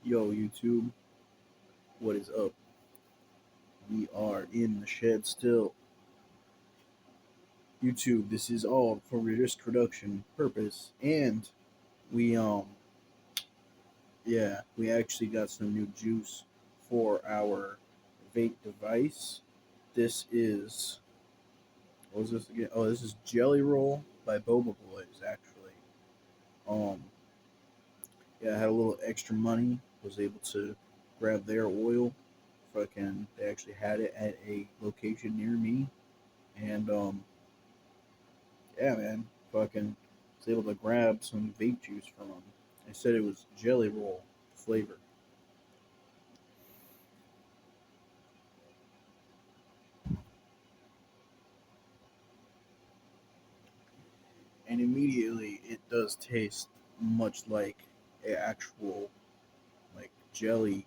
Yo, YouTube, what is up? We are in the shed still. YouTube, this is all for risk reduction purpose, and we we actually got some new juice for our vape device. This is what was this again? Oh, this is Jelly Roll by Boba Boyz. Actually, um, yeah, I had a little extra money, was able to grab their oil. Fucking, they actually had it at a location near me, and yeah, man, fucking was able to grab some vape juice from them. They said it was jelly roll flavor, and immediately it does taste much like a actual like jelly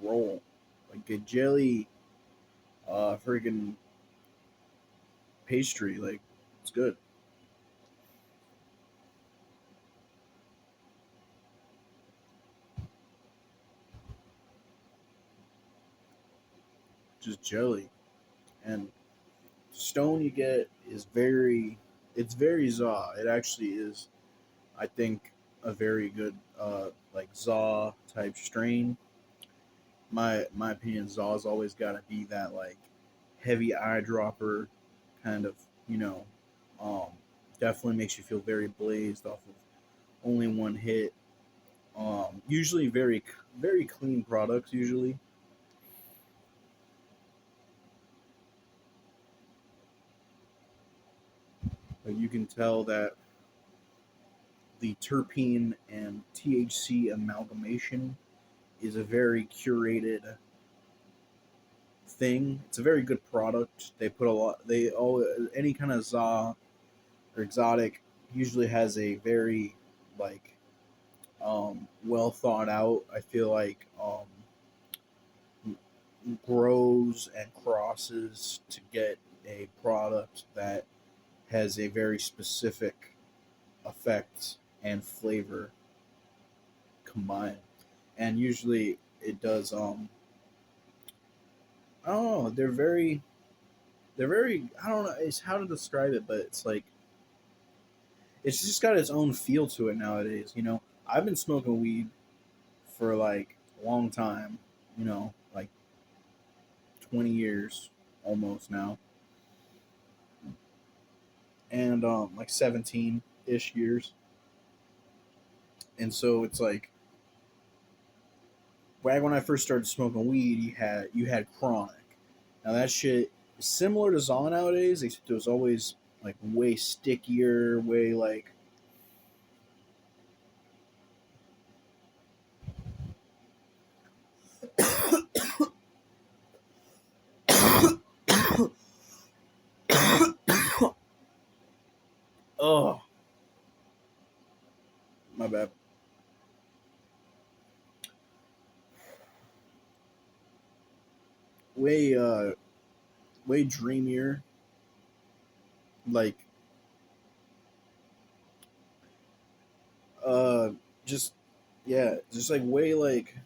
roll, like a jelly freaking pastry. Like it's good, just jelly. And stone you get is it's very za. It actually is, I think, a very good like za type strain. My opinion, Zaw's always got to be that like heavy eyedropper kind of, you know, um, definitely makes you feel very blazed off of only one hit. Usually very clean products. Usually, but you can tell that the terpene and THC amalgamation is a very curated thing. It's a very good product. They put a lot. They all any kind of za or exotic usually has a very like well thought out. I feel like grows and crosses to get a product that has a very specific effect and flavor combined. And usually it does. I don't know. They're very. I don't know. It's how to describe it, but it's like it's just got its own feel to it nowadays. I've been smoking weed for like a long time. Like 20 years almost now, and like 17-ish years. And so it's like back when I first started smoking weed, you had chronic. Now that shit is similar to Zon nowadays, except it was always like way stickier, way like oh my bad, way way dreamier, like uh just yeah, just like way like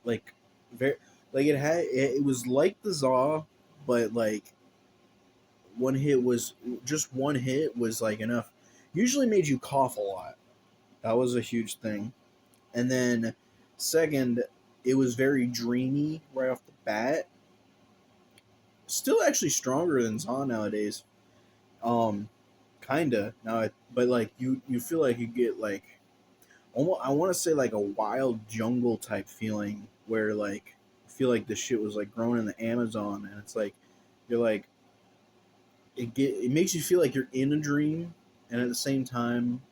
very like it was like the Zaw, but like one hit was like enough. Usually made you cough a lot. That was a huge thing. And then second, it was very dreamy right off the bat. Still actually stronger than Zaw nowadays. Um, kinda now, but like you feel like you get like almost, I want to say like a wild jungle type feeling where like I feel like the shit was like grown in the Amazon, and it's like you're like it makes you feel like you're in a dream, and at the same time,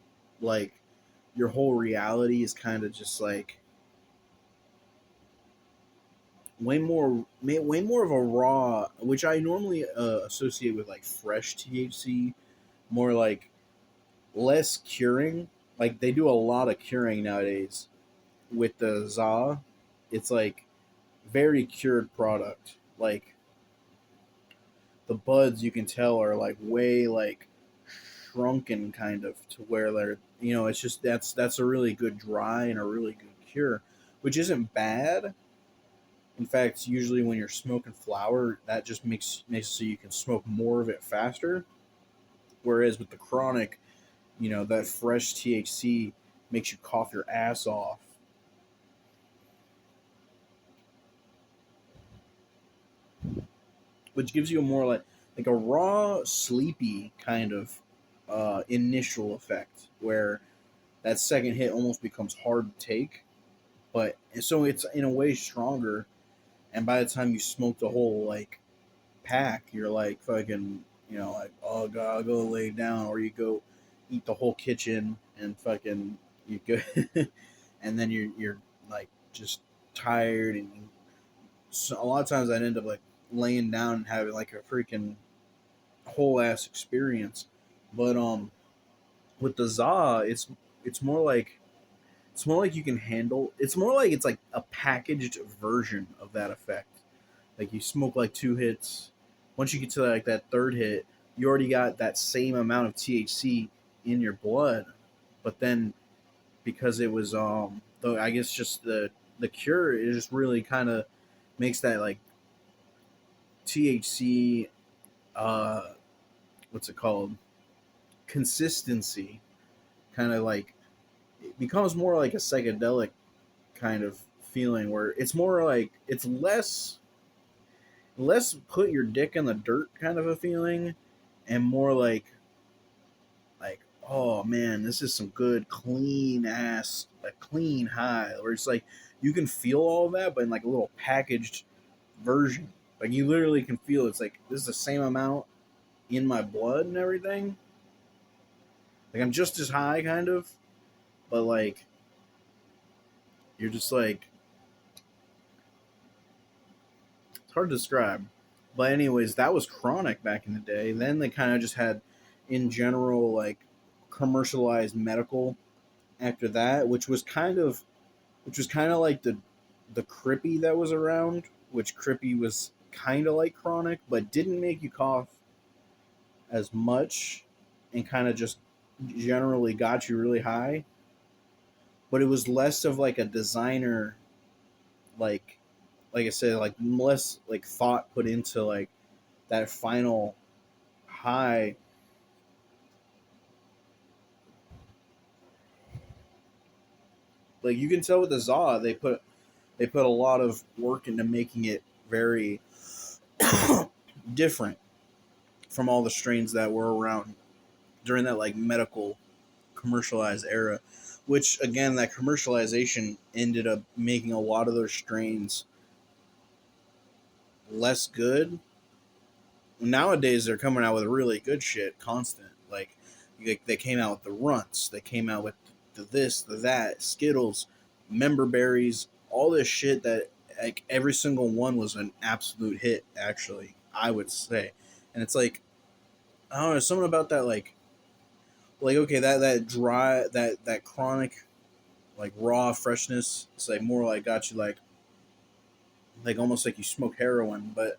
like your whole reality is kind of just like way more of a raw, which I normally associate with like fresh THC, more like less curing. Like they do a lot of curing nowadays with the za. It's like very cured product. Like the buds, you can tell are like way like shrunken kind of to where they're, it's just that's a really good dry and a really good cure, which isn't bad. In fact, usually when you're smoking flower, that just makes it so you can smoke more of it faster. Whereas with the chronic, that fresh THC makes you cough your ass off, which gives you a more like a raw, sleepy kind of initial effect, where that second hit almost becomes hard to take. But so it's in a way stronger, and by the time you smoke the whole like pack, you're like fucking, like, oh god, I'll go lay down, or you go eat the whole kitchen and fucking you go, and then you're like just tired, and so a lot of times I'd end up like laying down and having like a freaking whole ass experience. But with the za, it's more like it's more like you can handle. It's more like it's like a packaged version of that effect. Like you smoke like two hits. Once you get to like that third hit, you already got that same amount of THC in your blood. But then because it was though I guess just the cure, it just really kind of makes that like THC what's it called, consistency, kind of like it becomes more like a psychedelic kind of feeling, where it's more like it's less put your dick in the dirt kind of a feeling, and more like, oh man, this is some good clean ass, a clean high, where it's like you can feel all of that, but in like a little packaged version. Like you literally can feel it's like this is the same amount in my blood and everything. Like I'm just as high, kind of, but like you're just like it's hard to describe. But anyways, that was chronic back in the day. Then they kind of just had, in general, like commercialized medical after that, which was kind of like the crippy that was around, which crippy was kind of like chronic, but didn't make you cough as much, and kind of just generally got you really high. But it was less of like a designer, like like I said, like less like thought put into like that final high. Like you can tell with the za, they put a lot of work into making it very different from all the strains that were around during that like medical commercialized era, which again, that commercialization ended up making a lot of those strains less good. Nowadays they're coming out with really good shit constant. Like they came out with the runts, they came out with the this, the that, Skittles, member berries, all this shit that like every single one was an absolute hit, actually, I would say. And it's like, I don't know, something about that, like okay, that dry, that chronic, like raw freshness. It's like more like got you like almost like you smoke heroin. But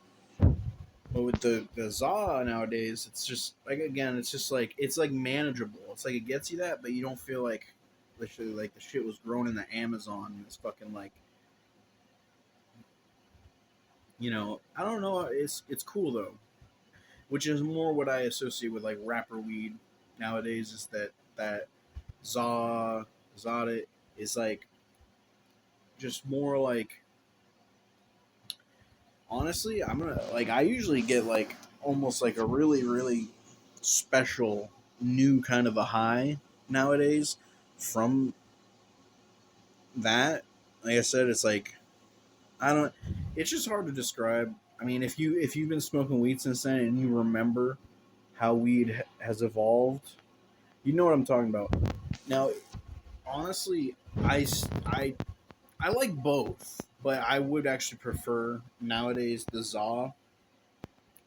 with the za nowadays, it's just like, again, it's just like it's like manageable. It's like it gets you that, but you don't feel like literally like the shit was grown in the Amazon, and it's fucking like, I don't know. It's cool though, which is more what I associate with like rapper weed nowadays. Is that za zada is like just more like, honestly, I'm gonna like, I usually get like almost like a really really special new kind of a high nowadays from that. Like I said, it's like, I don't. It's just hard to describe. I mean, if you've been smoking weed since then and you remember how weed has evolved, you know what I'm talking about. Now, honestly, I like both, but I would actually prefer nowadays the za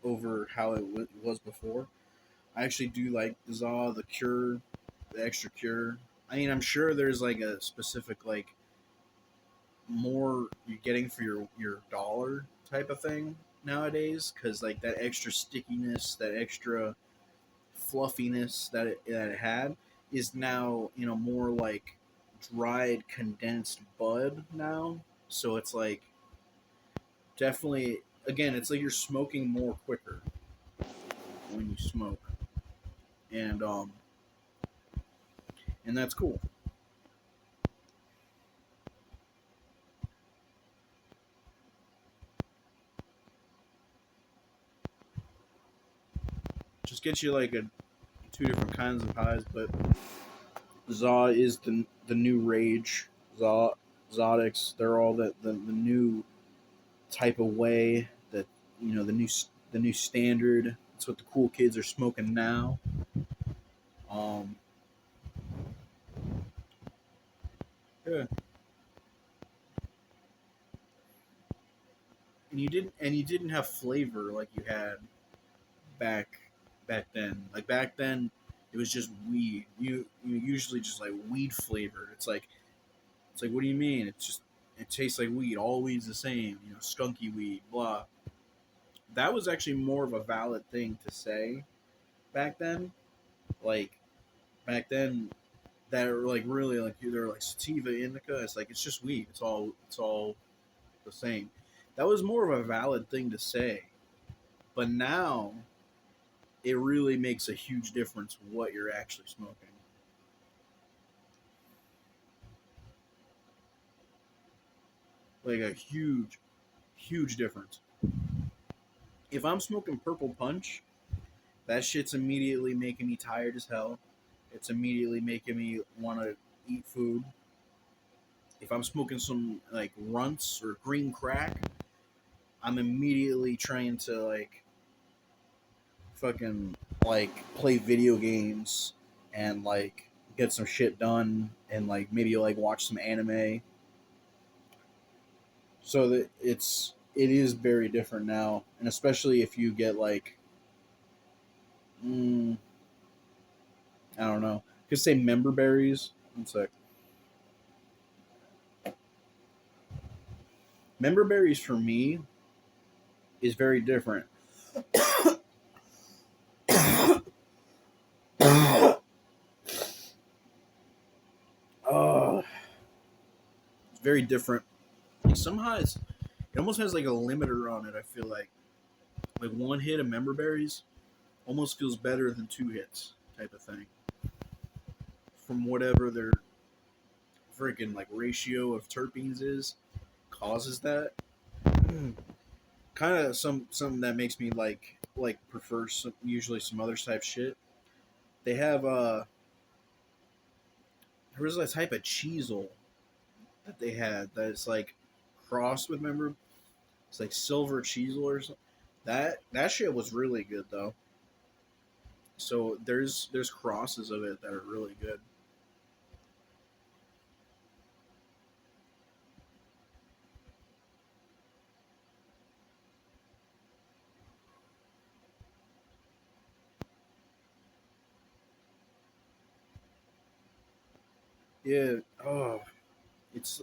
over how it was before. I actually do like the za, the cure, the extra cure. I mean, I'm sure there's like a specific like more you're getting for your dollar type of thing nowadays, because like that extra stickiness, that extra fluffiness that it had is now more like dried condensed bud now. So it's like definitely again, it's like you're smoking more quicker when you smoke, and and that's cool. Just get you like a two different kinds of highs, but Zaw is the new rage. Zaw Zodics, they're all the new type of way that the new standard. That's what the cool kids are smoking now. Um, yeah, and you didn't have flavor like you had back back then. Like back then, it was just weed. You usually just like weed flavored. It's like what do you mean? It's just it tastes like weed. All weed's the same. Skunky weed. Blah. That was actually more of a valid thing to say back then. Like back then, that are like really like they're like sativa indica. It's like it's just weed. It's all the same. That was more of a valid thing to say. But now it really makes a huge difference what you're actually smoking. Like a huge, huge difference. If I'm smoking purple punch, that shit's immediately making me tired as hell. It's immediately making me want to eat food. If I'm smoking some like runts or green crack, I'm immediately trying to like fucking like play video games and like get some shit done and like maybe like watch some anime. So that it is very different now, and especially if you get like mm, I don't know, could say member berries. One sec. Member berries for me is very different. Oh, it's very different. Like somehow it almost has like a limiter on it. I feel like one hit of member berries almost feels better than two hits type of thing. From whatever their freaking like ratio of terpenes is, causes that. Kind of something that makes me like prefer usually some other type shit. They have there was a type of cheesel that they had that's like crossed with member. It's like silver cheesel or something. That shit was really good though. So there's crosses of it that are really good. Yeah. Oh, it's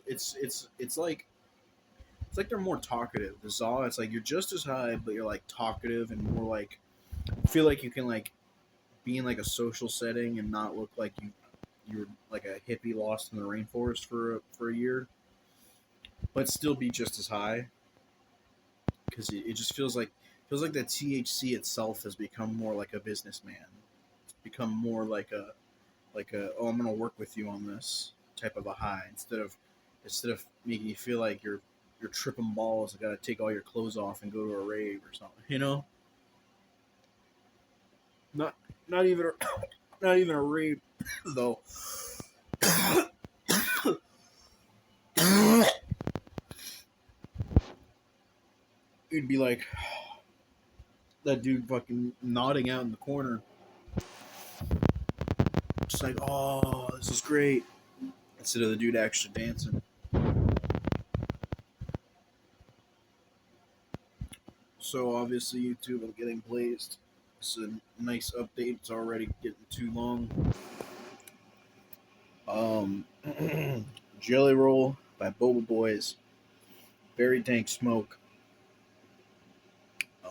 like they're more talkative. The Zaw, it's like you're just as high, but you're like talkative and more like feel like you can like be in like a social setting and not look like you're like a hippie lost in the rainforest for a year, but still be just as high because it just feels like the THC itself has become more like a businessman. It's become more like a oh I'm gonna work with you on this type of a high instead of making you feel like you're tripping balls. I gotta take all your clothes off and go to a rave or something. Not not even a, not even a rave though. It'd be like that dude fucking nodding out in the corner, just like, oh, this is great. Instead of the dude actually dancing. So obviously, YouTube, I'm getting blazed. It's a nice update. It's already getting too long. Um, Jelly Roll by Boba Boyz. Very dank smoke.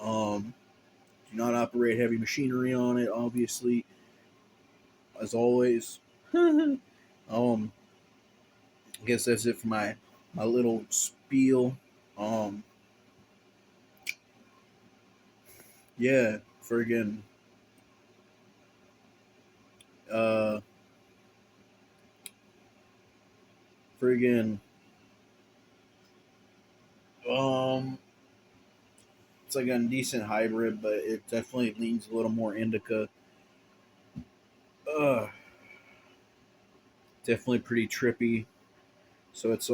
Um, not operate heavy machinery on it, obviously, as always. I guess that's it for my little spiel. Um, yeah, friggin' uh, friggin' um, it's like a decent hybrid, but it definitely leans a little more indica. Uh, definitely pretty trippy. So as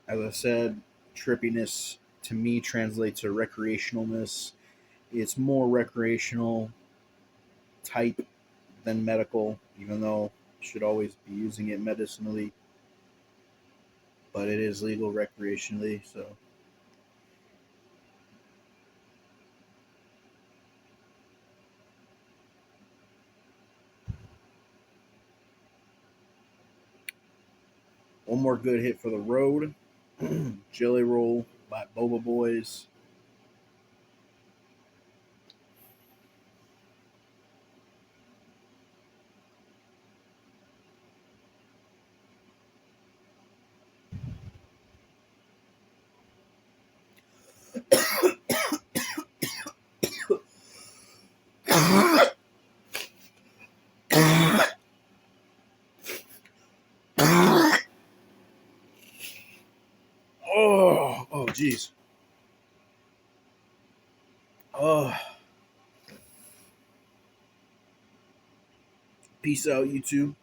I said, trippiness to me translates to recreationalness. It's more recreational type than medical, even though you should always be using it medicinally, but it is legal recreationally. So one more good hit for the road. Jelly Roll by Boba Boys. Oh, jeez. Oh, peace out, YouTube.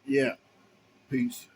Yeah, peace.